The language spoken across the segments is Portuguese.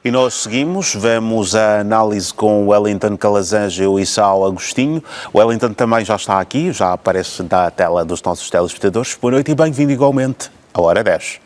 E nós seguimos, vamos a análise com o Wellington Calazans e o Issao Agostinho. O Wellington também já está aqui, já aparece na tela dos nossos telespectadores. Boa noite e bem-vindo igualmente à Hora 10.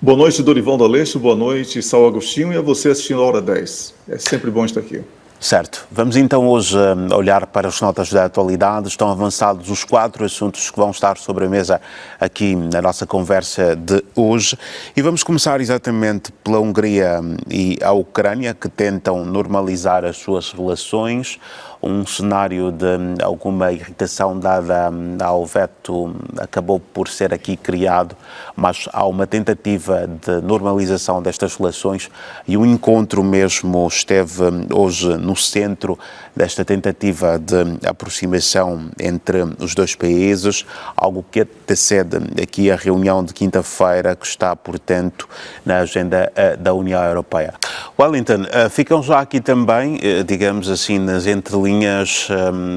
Boa noite, Dorival do Aleixo, boa noite, Issao Agostinho, e a você assistindo a Hora 10. É sempre bom estar aqui. Certo. Vamos então hoje olhar para as notas da atualidade. Estão avançados os 4 assuntos que vão estar sobre a mesa aqui na nossa conversa de hoje. E vamos começar exatamente pela Hungria e a Ucrânia, que tentam normalizar as suas relações. Um cenário de alguma irritação dada ao veto acabou por ser aqui criado, mas há uma tentativa de normalização destas relações e o encontro mesmo esteve hoje no centro desta tentativa de aproximação entre os dois países, algo que antecede aqui a reunião de quinta-feira que está, portanto, na agenda da União Europeia. Wellington, ficam já aqui também, digamos assim, nas entrelinhas,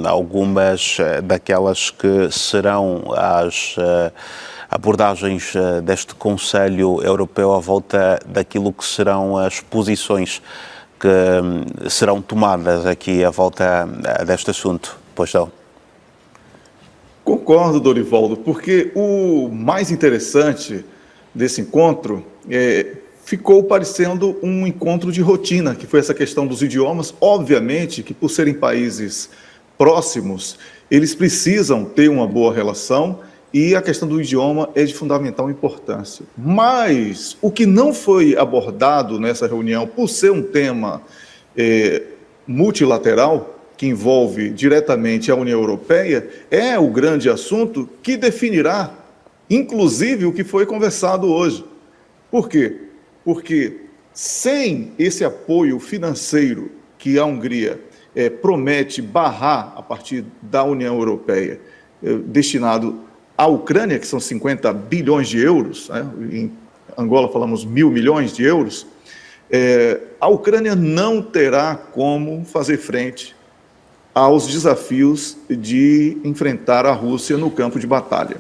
algumas daquelas que serão as abordagens deste Conselho Europeu à volta daquilo que serão as posições que serão tomadas aqui à volta deste assunto. Pois não? Concordo, Dorivaldo, porque o mais interessante desse encontro ficou parecendo um encontro de rotina, que foi essa questão dos idiomas. Obviamente que, por serem países próximos, eles precisam ter uma boa relação e a questão do idioma é de fundamental importância. Mas o que não foi abordado nessa reunião, por ser um tema multilateral, que envolve diretamente a União Europeia, é o grande assunto que definirá, inclusive, o que foi conversado hoje. Por quê? Porque sem esse apoio financeiro que a Hungria promete barrar a partir da União Europeia, destinado à Ucrânia, que são 50 bilhões de euros, né? Em Angola falamos 1.000 milhões de euros, a Ucrânia não terá como fazer frente aos desafios de enfrentar a Rússia no campo de batalha.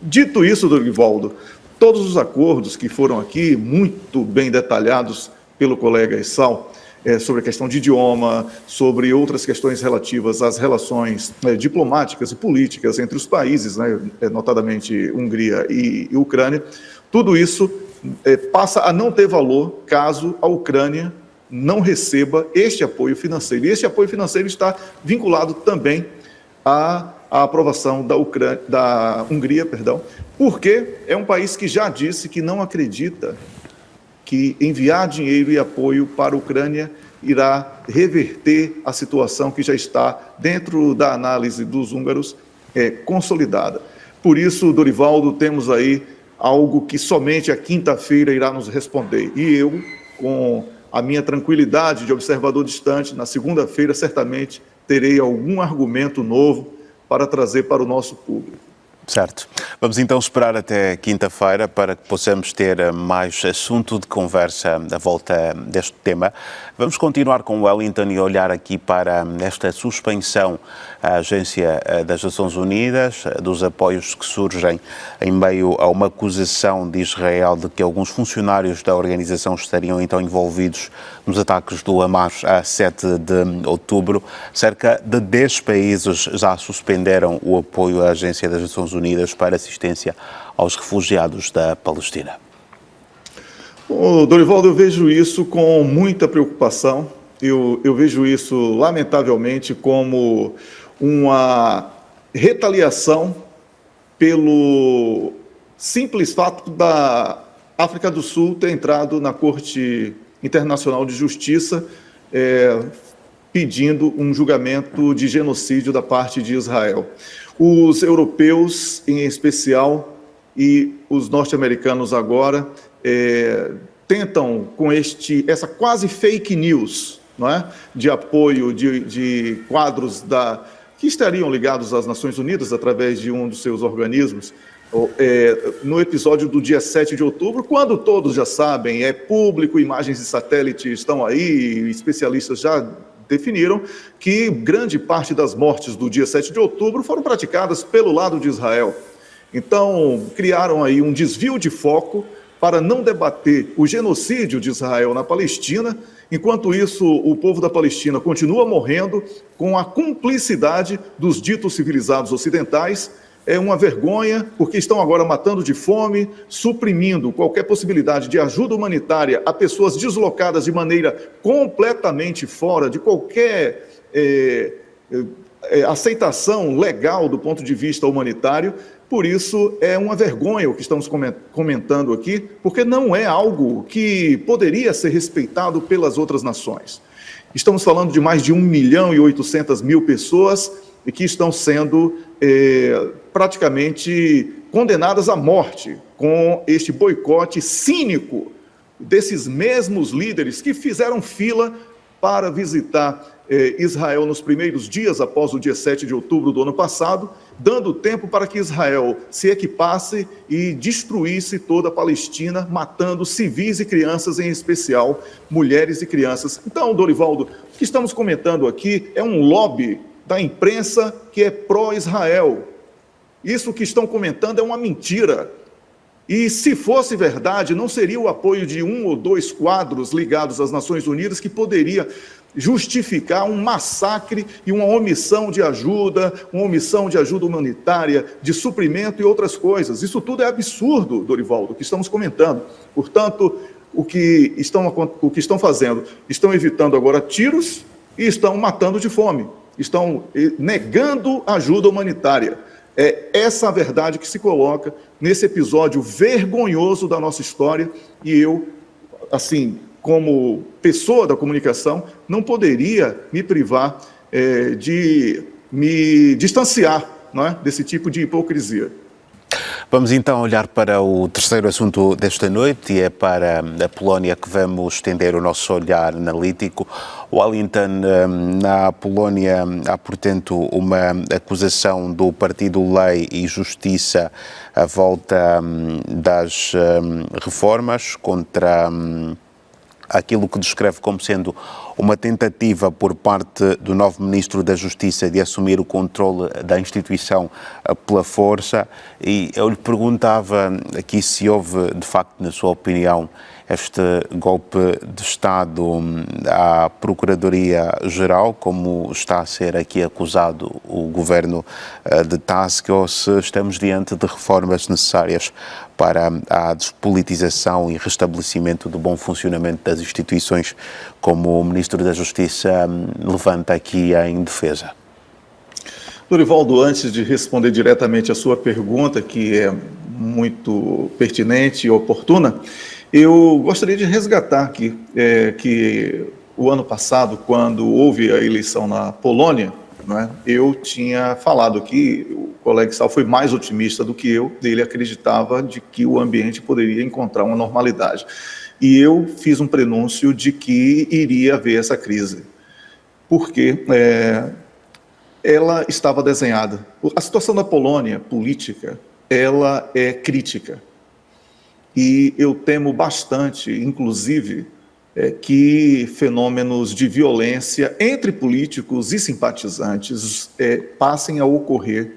Dito isso, Dorivaldo, todos os acordos que foram aqui, muito bem detalhados pelo colega Issao, sobre a questão de idioma, sobre outras questões relativas às relações diplomáticas e políticas entre os países, né, notadamente Hungria e Ucrânia, tudo isso passa a não ter valor caso a Ucrânia não receba este apoio financeiro. E este apoio financeiro está vinculado também à aprovação da Hungria, porque é um país que já disse que não acredita que enviar dinheiro e apoio para a Ucrânia irá reverter a situação que já está dentro da análise dos húngaros consolidada. Por isso, Dorivaldo, temos aí algo que somente a quinta-feira irá nos responder. E eu, com a minha tranquilidade de observador distante, na segunda-feira certamente terei algum argumento novo para trazer para o nosso público. Certo. Vamos então esperar até quinta-feira para que possamos ter mais assunto de conversa à volta deste tema. Vamos continuar com o Wellington e olhar aqui para esta suspensão à Agência das Nações Unidas, dos apoios que surgem em meio a uma acusação de Israel de que alguns funcionários da organização estariam então envolvidos nos ataques do Hamas a 7 de outubro. Cerca de 10 países já suspenderam o apoio à Agência das Nações Unidas para assistência aos refugiados da Palestina. Dorivaldo, eu vejo isso com muita preocupação. Eu vejo isso, lamentavelmente, como uma retaliação pelo simples fato da África do Sul ter entrado na Corte Internacional de Justiça pedindo um julgamento de genocídio da parte de Israel. Os europeus, em especial, e os norte-americanos agora, tentam, com essa quase fake news, não é? De apoio de quadros que estariam ligados às Nações Unidas, através de um dos seus organismos, no episódio do dia 7 de outubro, quando todos já sabem, é público, imagens de satélite estão aí, especialistas já definiram que grande parte das mortes do dia 7 de outubro foram praticadas pelo lado de Israel. Então, criaram aí um desvio de foco para não debater o genocídio de Israel na Palestina. Enquanto isso, o povo da Palestina continua morrendo com a cumplicidade dos ditos civilizados ocidentais. É uma vergonha, porque estão agora matando de fome, suprimindo qualquer possibilidade de ajuda humanitária a pessoas deslocadas de maneira completamente fora de qualquer aceitação legal do ponto de vista humanitário. Por isso, é uma vergonha o que estamos comentando aqui, porque não é algo que poderia ser respeitado pelas outras nações. Estamos falando de mais de 1.800.000 pessoas e que estão sendo praticamente condenadas à morte com este boicote cínico desses mesmos líderes que fizeram fila para visitar Israel nos primeiros dias após o dia 7 de outubro do ano passado, dando tempo para que Israel se equipasse e destruísse toda a Palestina, matando civis e crianças, em especial mulheres e crianças. Então, Dorivaldo, o que estamos comentando aqui é um lobby da imprensa que é pró-Israel. Isso que estão comentando é uma mentira. E se fosse verdade, não seria o apoio de 1 ou 2 quadros ligados às Nações Unidas que poderia justificar um massacre e uma omissão de ajuda humanitária, de suprimento e outras coisas. Isso tudo é absurdo, Dorivaldo, o que estamos comentando. Portanto, o que estão fazendo? Estão evitando agora tiros e estão matando de fome. Estão negando ajuda humanitária. É essa a verdade que se coloca nesse episódio vergonhoso da nossa história, e eu, assim, como pessoa da comunicação, não poderia me privar de me distanciar, não é, desse tipo de hipocrisia. Vamos então olhar para o terceiro assunto desta noite, e é para a Polónia que vamos estender o nosso olhar analítico. Wellington, na Polónia há, portanto, uma acusação do Partido Lei e Justiça à volta das reformas contra aquilo que descreve como sendo uma tentativa por parte do novo Ministro da Justiça de assumir o controle da instituição pela força. E eu lhe perguntava aqui se houve, de facto, na sua opinião, este golpe de Estado à Procuradoria-Geral, como está a ser aqui acusado o governo de Tusk, ou se estamos diante de reformas necessárias para a despolitização e restabelecimento do bom funcionamento das instituições, como o Ministro da Justiça levanta aqui em defesa. Dorivaldo, antes de responder diretamente a sua pergunta, que é muito pertinente e oportuna, eu gostaria de resgatar aqui que o ano passado, quando houve a eleição na Polônia, né, eu tinha falado aqui, o colega Sal foi mais otimista do que eu, ele acreditava de que o ambiente poderia encontrar uma normalidade. E eu fiz um prenúncio de que iria haver essa crise, porque ela estava desenhada. A situação da Polônia, política, ela é crítica. E eu temo bastante, inclusive, que fenômenos de violência entre políticos e simpatizantes passem a ocorrer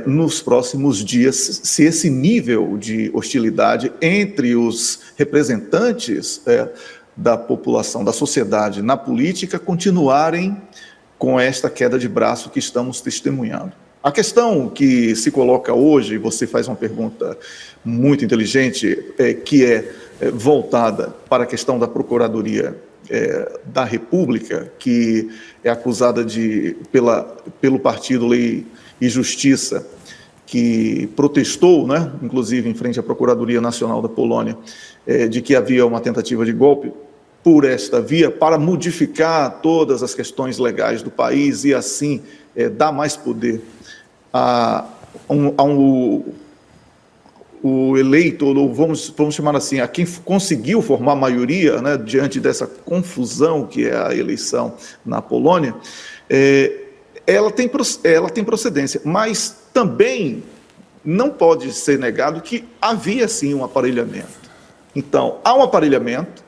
nos próximos dias, se esse nível de hostilidade entre os representantes da população, da sociedade na política, continuarem com esta queda de braço que estamos testemunhando. A questão que se coloca hoje, você faz uma pergunta muito inteligente, que é voltada para a questão da Procuradoria da República, que é acusada pelo Partido Lei e Justiça, que protestou, né, inclusive em frente à Procuradoria Nacional da Polônia, de que havia uma tentativa de golpe por esta via para modificar todas as questões legais do país e assim dar mais poder o eleito, ou vamos chamar assim, a quem conseguiu formar maioria, né, diante dessa confusão que é a eleição na Polônia, ela tem procedência, mas também não pode ser negado que havia sim um aparelhamento. Então, há um aparelhamento,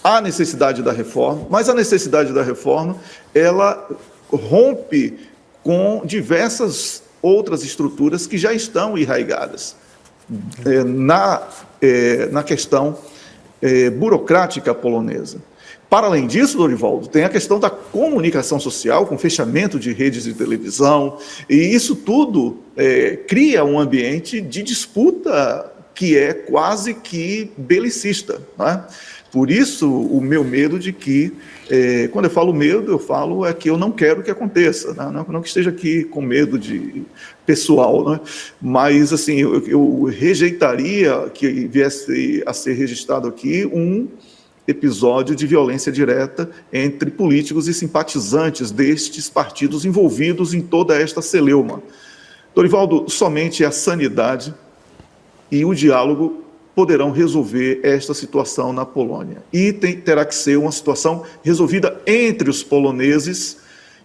há necessidade da reforma, mas a necessidade da reforma, ela rompe com diversas outras estruturas que já estão enraigadas. na questão burocrática polonesa. Para além disso, Dorivaldo, tem a questão da comunicação social, com fechamento de redes de televisão, e isso tudo cria um ambiente de disputa que é quase que belicista, né? Por isso, o meu medo de que, quando eu falo medo, eu falo que eu não quero que aconteça, né? Não que esteja aqui com medo de pessoal, né? Mas, assim, eu rejeitaria que viesse a ser registrado aqui um episódio de violência direta entre políticos e simpatizantes destes partidos envolvidos em toda esta celeuma. Dorivaldo, somente a sanidade e o diálogo poderão resolver esta situação na Polônia. E terá que ser uma situação resolvida entre os poloneses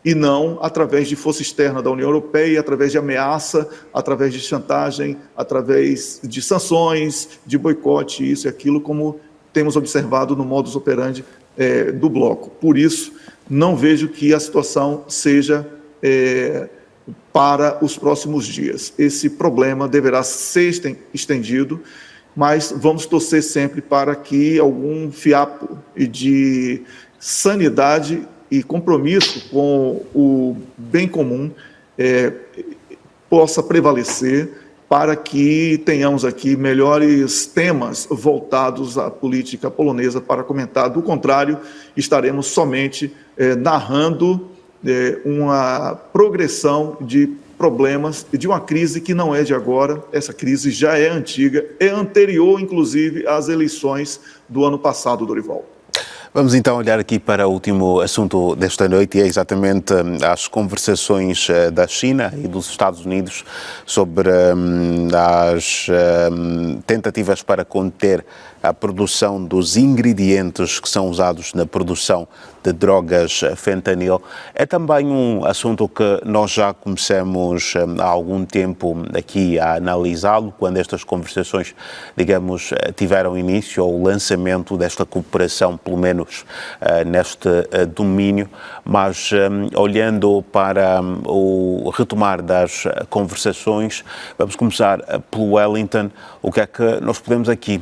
e não através de força externa da União Europeia, através de ameaça, através de chantagem, através de sanções, de boicote, isso e aquilo, como temos observado no modus operandi do bloco. Por isso, não vejo que a situação seja para os próximos dias. Esse problema deverá ser estendido, mas vamos torcer sempre para que algum fiapo de sanidade e compromisso com o bem comum possa prevalecer, para que tenhamos aqui melhores temas voltados à política polonesa para comentar. Do contrário, estaremos somente narrando uma progressão de problemas e de uma crise que não é de agora. Essa crise já é antiga, é anterior, inclusive, às eleições do ano passado, Dorival. Vamos então olhar aqui para o último assunto desta noite, e é exatamente as conversações da China e dos Estados Unidos sobre as tentativas para conter a produção dos ingredientes que são usados na produção de drogas fentanil. É também um assunto que nós já começamos há algum tempo aqui a analisá-lo, quando estas conversações, digamos, tiveram início, ou o lançamento desta cooperação, pelo menos neste domínio, mas olhando para o retomar das conversações, vamos começar pelo Wellington. O que é que nós podemos aqui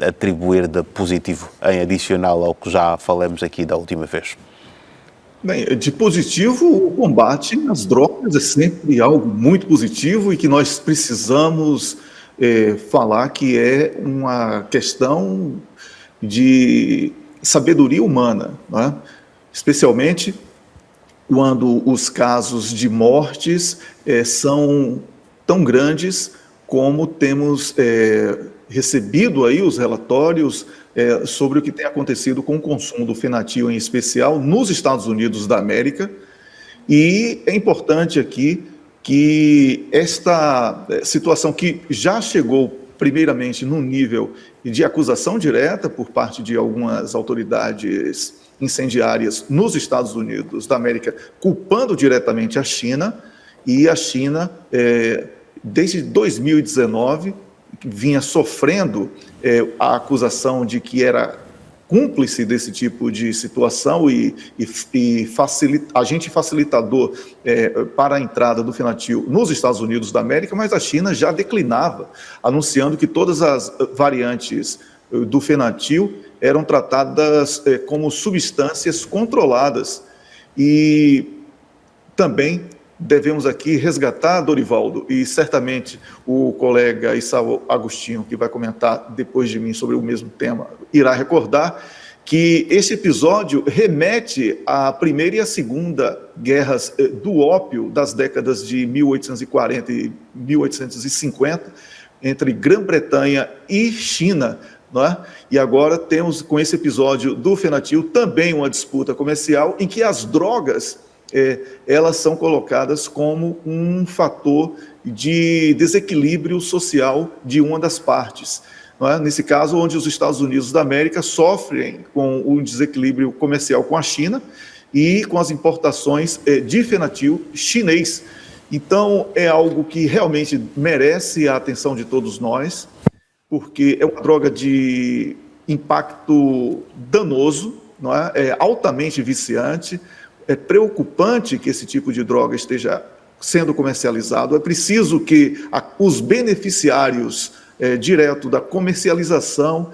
atribuir de positivo, em adicional ao que já falamos aqui da última vez? Bem, de positivo, o combate às drogas é sempre algo muito positivo e que nós precisamos falar que é uma questão de sabedoria humana, não é? Especialmente quando os casos de mortes são tão grandes como temos recebido aí os relatórios sobre o que tem acontecido com o consumo do fentanil, em especial nos Estados Unidos da América. E é importante aqui que esta situação, que já chegou primeiramente num nível de acusação direta por parte de algumas autoridades incendiárias nos Estados Unidos da América, culpando diretamente a China, e a China, desde 2019, vinha sofrendo a acusação de que era cúmplice desse tipo de situação e agente facilitador para a entrada do fentanil nos Estados Unidos da América, mas a China já declinava, anunciando que todas as variantes do fentanil eram tratadas como substâncias controladas. E também devemos aqui resgatar, Dorivaldo, e certamente o colega Issao Agostinho, que vai comentar depois de mim sobre o mesmo tema, irá recordar que esse episódio remete à Primeira e à Segunda Guerras do Ópio das décadas de 1840 e 1850, entre Grã-Bretanha e China, não é? E agora temos, com esse episódio do fentanil, também uma disputa comercial em que as drogas elas são colocadas como um fator de desequilíbrio social de uma das partes. Não é? Nesse caso, onde os Estados Unidos da América sofrem com o desequilíbrio comercial com a China e com as importações de fentanil chinês. Então, é algo que realmente merece a atenção de todos nós, porque é uma droga de impacto danoso, não é? É altamente viciante. É preocupante que esse tipo de droga esteja sendo comercializado. É preciso que os beneficiários direto da comercialização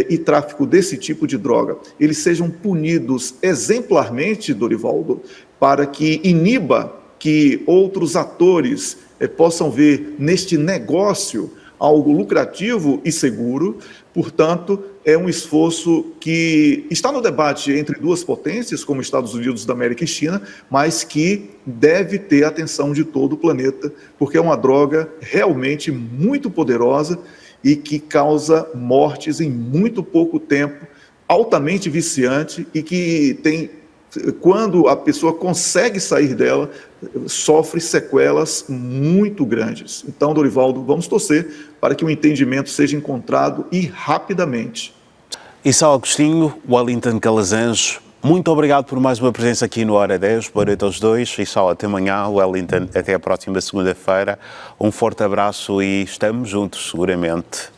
e tráfico desse tipo de droga, eles sejam punidos exemplarmente, Dorivaldo, para que iniba que outros atores possam ver neste negócio algo lucrativo e seguro. Portanto, é um esforço que está no debate entre duas potências, como Estados Unidos da América e China, mas que deve ter a atenção de todo o planeta, porque é uma droga realmente muito poderosa e que causa mortes em muito pouco tempo, altamente viciante e que tem, quando a pessoa consegue sair dela, sofre sequelas muito grandes. Então, Dorivaldo, vamos torcer para que o entendimento seja encontrado e rapidamente. Issao Agostinho, Wellington Calazans, muito obrigado por mais uma presença aqui no Hora 10. Boa noite aos dois. Issao, até amanhã. Wellington, até a próxima segunda-feira. Um forte abraço e estamos juntos, seguramente.